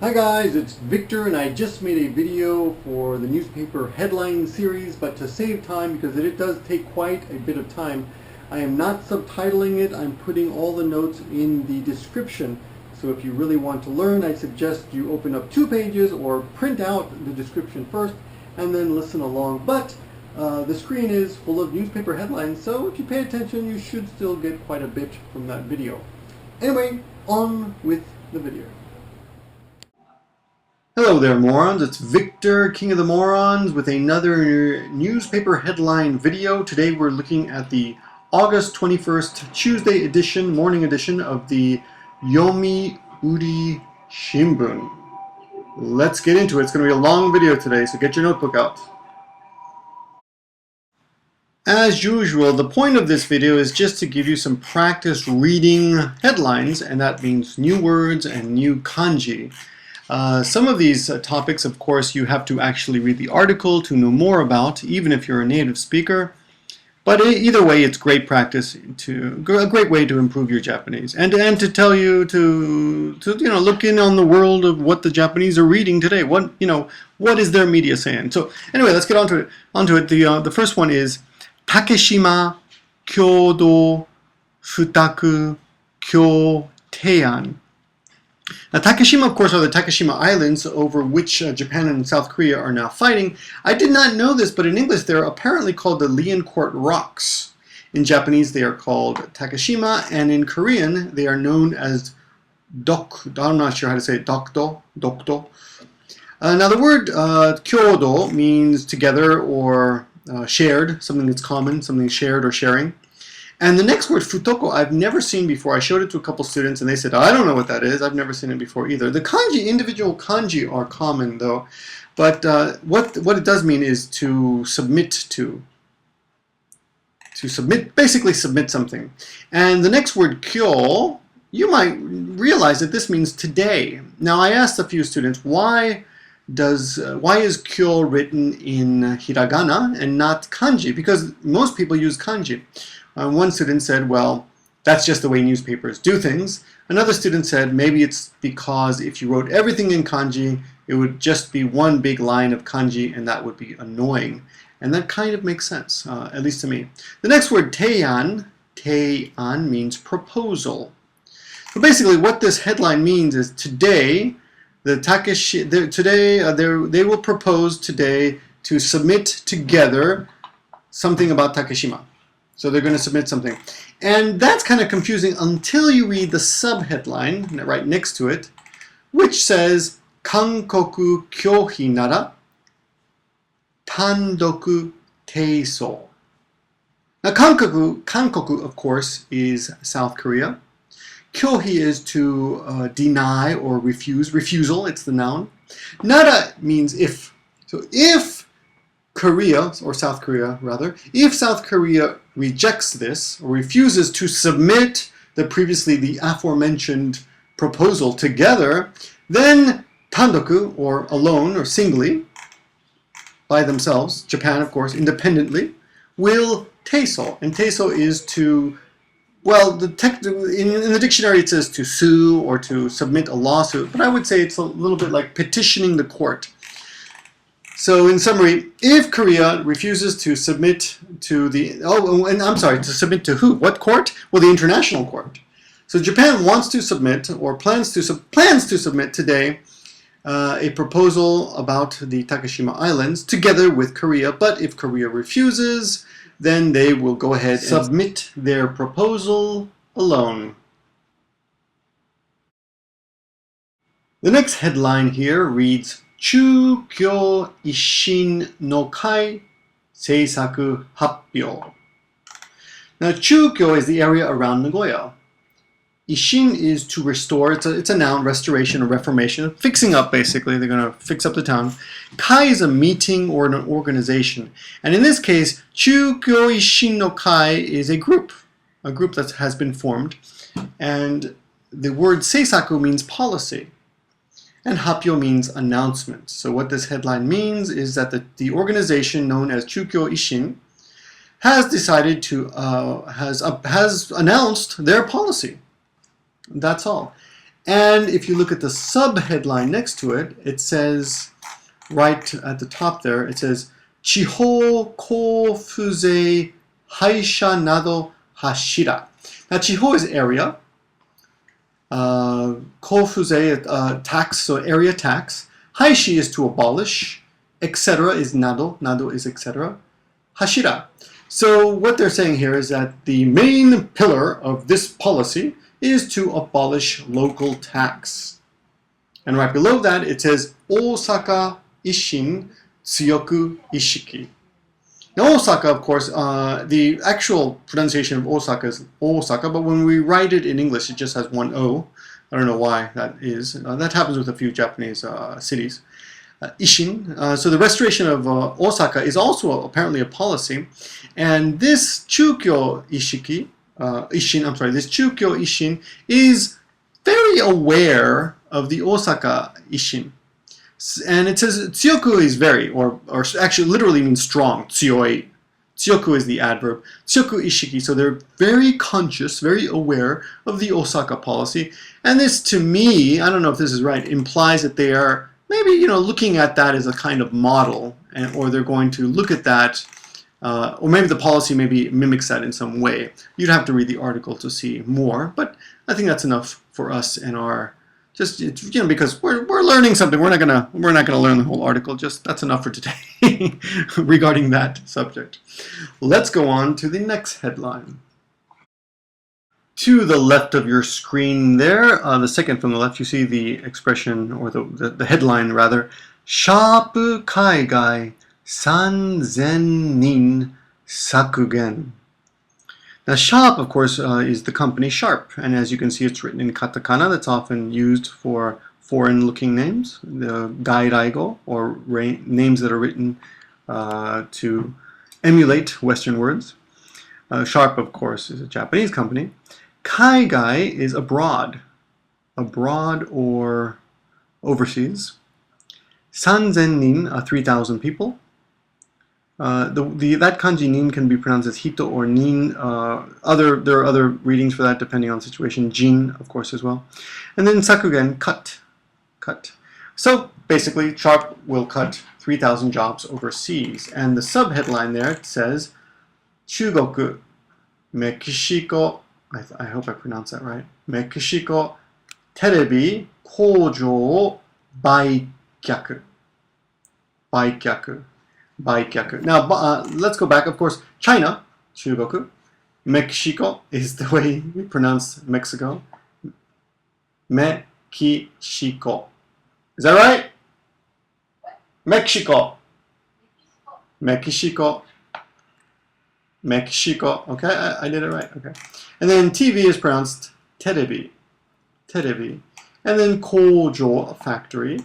Hi guys, it's Victor and I just made a video for the newspaper headline series, but to save time, because it does take quite a bit of time, I am not subtitling it. I'm putting all the notes in the description. So if you really want to learn, I suggest you open up 2 pages or print out the description first and then listen along. But the screen is full of newspaper headlines, so if you pay attention, you should still get quite a bit from that video. Anyway, on with the video. Hello there, morons. It's Victor, King of the Morons, with another newspaper headline video. Today we're looking at the August 21st, Tuesday edition, morning edition of the Yomiuri Shimbun. Let's get into it. It's going to be a long video today, so get your notebook out. As usual, the point of this video is just to give you some practice reading headlines, and that means new words and new kanji. Some of these topics, of course, you have to actually read the article to know more about, even if you're a native speaker. But either way, it's great practice, a great way to improve your Japanese, and to tell you to look in on the world of what the Japanese are reading today. What is their media saying? So anyway, let's get onto it. The first one is Takeshima共同付託きょう提案. Now, Takeshima, of course, are the Takeshima Islands over which Japan and South Korea are now fighting. I did not know this, but in English they're apparently called the Liancourt Rocks. In Japanese they are called Takeshima, and in Korean they are known as Dokdo. I'm not sure how to say it. Dokdo. Now the word kyoudou means together or shared, something that's common, something shared or sharing. And the next word, futaku, I've never seen before. I showed it to a couple students and they said, I don't know what that is. I've never seen it before either. The kanji, individual kanji are common though. But what it does mean is to submit to. Basically submit something. And the next word, kyo, you might realize that this means today. Now I asked a few students, why is kyo written in hiragana and not kanji? Because most people use kanji. One student said, well, that's just the way newspapers do things. Another student said, maybe it's because if you wrote everything in kanji, it would just be one big line of kanji, and that would be annoying. And that kind of makes sense, at least to me. The next word, teian means proposal. So basically what this headline means is today, they will propose today to submit together something about Takeshima. So they're going to submit something. And that's kind of confusing until you read the sub-headline right next to it, which says, kankoku kyohi nara, tandoku teiso. Now kankoku, of course, is South Korea. Kyohi is to deny or refuse. Refusal, it's the noun. Nara means if. So if Korea, or South Korea rather, if South Korea rejects this or refuses to submit the aforementioned proposal together, then tandoku, or alone or singly, by themselves, Japan of course, independently, will teiso. And teiso is to, well, in the dictionary it says to sue or to submit a lawsuit, but I would say it's a little bit like petitioning the court. So in summary, if Korea refuses to submit to to submit to who? What court? Well, the International Court. So Japan wants to submit, or plans to submit today, a proposal about the Takeshima Islands together with Korea. But if Korea refuses, then they will go ahead and submit their proposal alone. The next headline here reads, Jukyo Ishin No Kai, seisaku happyou. Now, Chukyo is the area around Nagoya. Ishin is to restore. It's a noun, restoration or reformation, fixing up basically. They're going to fix up the town. Kai is a meeting or an organization. And in this case, Jukyo Ishin No Kai is a group that has been formed. And the word seisaku means policy. And happyou means announcement. So what this headline means is that the organization known as Chukyo Ishin has decided to has announced their policy. That's all. And if you look at the sub-headline next to it, it says, right at the top there, it says, Chihou kofuzei haisha nado hashira. Now, Chihou is area. Kofuzei, tax, so area tax. Haishi is to abolish. Etc. is nado. Nado is etc. Hashira. So what they're saying here is that the main pillar of this policy is to abolish local tax. And right below that it says Oosaka Ishin Tsuyoku Ishiki. Now Osaka, of course, the actual pronunciation of Osaka is Osaka, but when we write it in English it just has one O. I don't know why that is. That happens with a few Japanese cities. Ishin, so the restoration of Osaka is also apparently a policy, and this chuukyou Ishin is very aware of the Osaka Ishin. And it says tsuyoku is very, or actually literally means strong, tsuyoi. Tsuyoku is the adverb. Tsuyoku ishiki, so they're very conscious, very aware of the Osaka policy. And this, to me, I don't know if this is right, implies that they are maybe, looking at that as a kind of model, or they're going to look at that, or maybe the policy maybe mimics that in some way. You'd have to read the article to see more, but I think that's enough for us and our, just, because we're learning something. We're not gonna learn the whole article. Just that's enough for today regarding that subject. Let's go on to the next headline. To the left of your screen there, the second from the left, you see the expression, or the headline rather, Sharp Kaigai Sanzen Nin Sakugen. Now Sharp, of course, is the company Sharp, and as you can see it's written in katakana. That's often used for foreign-looking names, the gairaigo, or names that are written to emulate Western words. Sharp, of course, is a Japanese company. Kaigai is abroad or overseas. Sanzen nin, 3,000 people. That kanji nin can be pronounced as hito or nin. There are other readings for that depending on the situation. Jin, of course, as well. And then sakugen, cut. So basically, Sharp will cut 3,000 jobs overseas. And the subheadline there says, Chugoku, Mexico, I hope I pronounced that right, Mexico, terebi, koujou, baikyaku. Now, let's go back. Of course, China, Chugoku. Mexico is the way we pronounce Mexico. Mexico. Is that right? Mexico. Okay, I did it right. Okay. And then TV is pronounced terebi. And then koujou, a factory.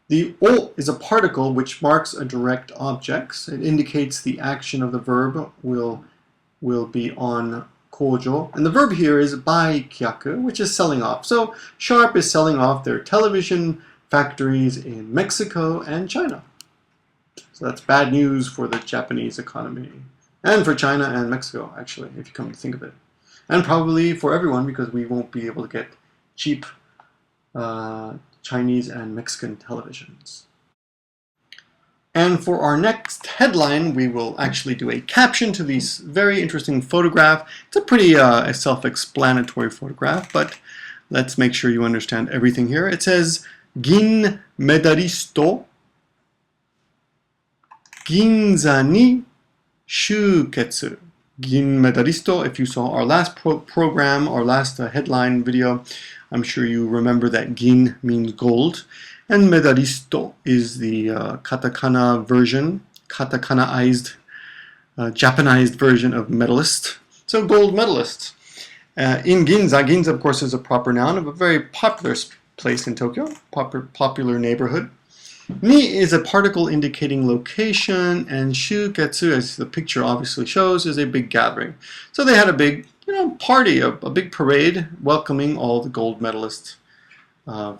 The o is a particle which marks a direct object. It indicates the action of the verb will be on koujou. And the verb here is baikyaku, which is selling off. So Sharp is selling off their television factories in Mexico and China. So that's bad news for the Japanese economy. And for China and Mexico, actually, if you come to think of it. And probably for everyone, because we won't be able to get cheap Chinese and Mexican televisions. And for our next headline, we will actually do a caption to this very interesting photograph. It's a pretty self-explanatory photograph, but let's make sure you understand everything here. It says, Gin medalisto Ginza ni shuketsu. Gin medalisto. If you saw our last program, our last headline video, I'm sure you remember that gin means gold, and medalisto is the katakana version, katakanaized, Japanized version of medalist. So gold medalist. In Ginza, Ginza of course is a proper noun of a very popular place in Tokyo, popular neighborhood. Ni is a particle indicating location, and shuketsu, as the picture obviously shows, is a big gathering. So they had a big party, a big parade welcoming all the gold medalists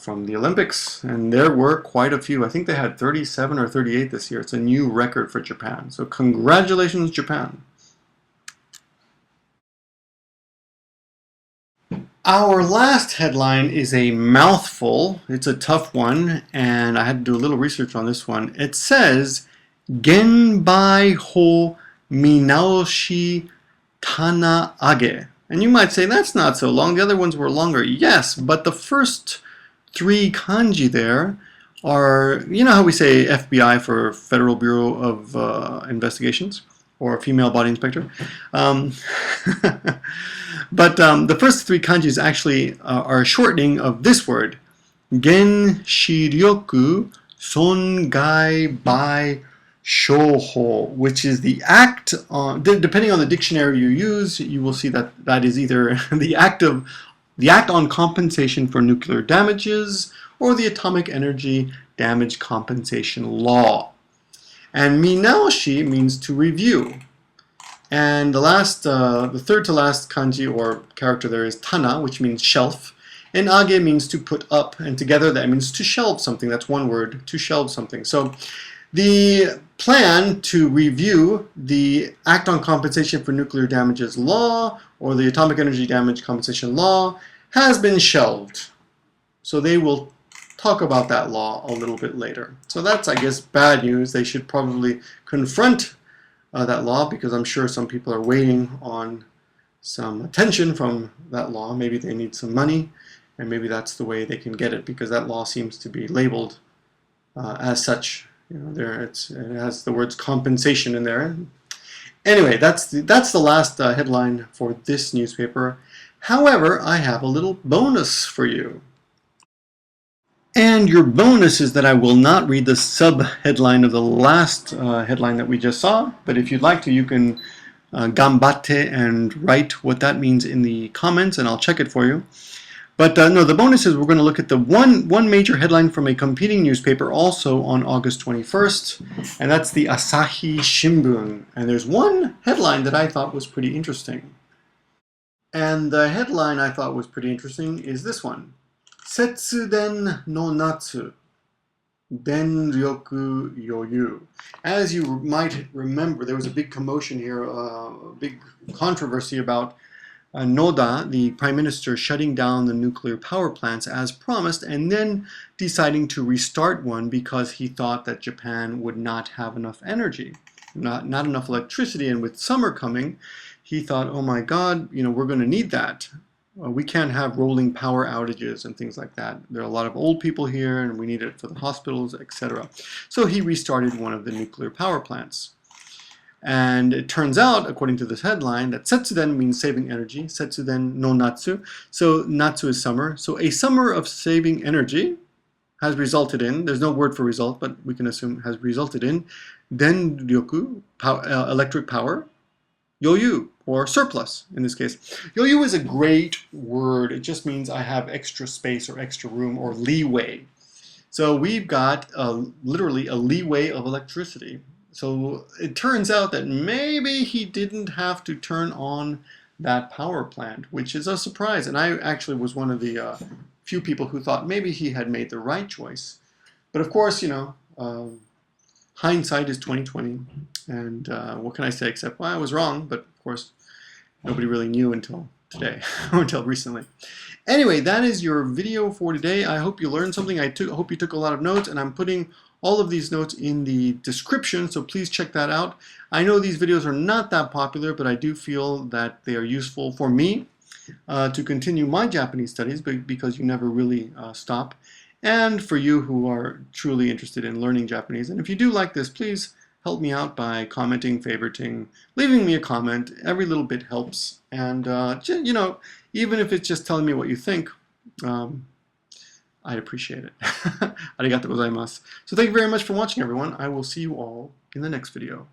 from the Olympics, and there were quite a few. I think they had 37 or 38 this year. It's a new record for Japan. So congratulations, Japan. Our last headline is a mouthful. It's a tough one, and I had to do a little research on this one. It says, Genbai ho minaoshi tana age. And you might say, that's not so long. The other ones were longer. Yes, but the first three kanji there are, you know how we say FBI for Federal Bureau of Investigations, or female body inspector. But the first three kanjis actually are a shortening of this word, Gen shiryoku songai bai shoho, which is the act on, depending on the dictionary you use, you will see that that is either the act on compensation for nuclear damages or the atomic energy damage compensation law. And minaoshi means to review. And the third to last kanji or character there is tana, which means shelf, and age means to put up, and together that means to shelve something. That's one word, to shelve something. So the plan to review the Act on Compensation for Nuclear Damages law or the Atomic Energy Damage Compensation law has been shelved. So they will talk about that law a little bit later. So that's, I guess, bad news. They should probably confront that law, because I'm sure some people are waiting on some attention from that law. Maybe they need some money, and maybe that's the way they can get it, because that law seems to be labeled as such. You know, it has the words compensation in there. Anyway, that's the last headline for this newspaper. However, I have a little bonus for you. And your bonus is that I will not read the sub-headline of the last headline that we just saw, but if you'd like to, you can gambatte and write what that means in the comments, and I'll check it for you. But no, the bonus is we're going to look at the one major headline from a competing newspaper also on August 21st, and that's the Asahi Shimbun. And there's one headline that I thought was pretty interesting. And the headline I thought was pretty interesting is this one. Setsuden no natsu, denryoku yoyu. As you might remember, there was a big commotion here, a big controversy about Noda, the prime minister, shutting down the nuclear power plants as promised, and then deciding to restart one because he thought that Japan would not have enough energy, not enough electricity. And with summer coming, he thought, oh my God, you know, we're going to need that. We can't have rolling power outages and things like that. There are a lot of old people here, and we need it for the hospitals, etc. So he restarted one of the nuclear power plants. And it turns out, according to this headline, that Setsuden means saving energy, Setsuden no natsu. So natsu is summer. So a summer of saving energy has resulted in, there's no word for result, but we can assume has resulted in, denryoku, electric power, yoyu, or surplus in this case. Yoyu is a great word. It just means I have extra space or extra room or leeway. So we've got literally a leeway of electricity. So it turns out that maybe he didn't have to turn on that power plant, which is a surprise. And I actually was one of the few people who thought maybe he had made the right choice. But of course, you know, hindsight is 20/20, and what can I say except, well, I was wrong, but of course, nobody really knew until today, or until recently. Anyway, that is your video for today. I hope you learned something. I hope you took a lot of notes, and I'm putting all of these notes in the description, so please check that out. I know these videos are not that popular, but I do feel that they are useful for me to continue my Japanese studies, because you never really stop. And for you who are truly interested in learning Japanese. And if you do like this, please help me out by commenting, favoriting, leaving me a comment. Every little bit helps. And, you know, even if it's just telling me what you think, I'd appreciate it. Arigatou gozaimasu. So thank you very much for watching, everyone. I will see you all in the next video.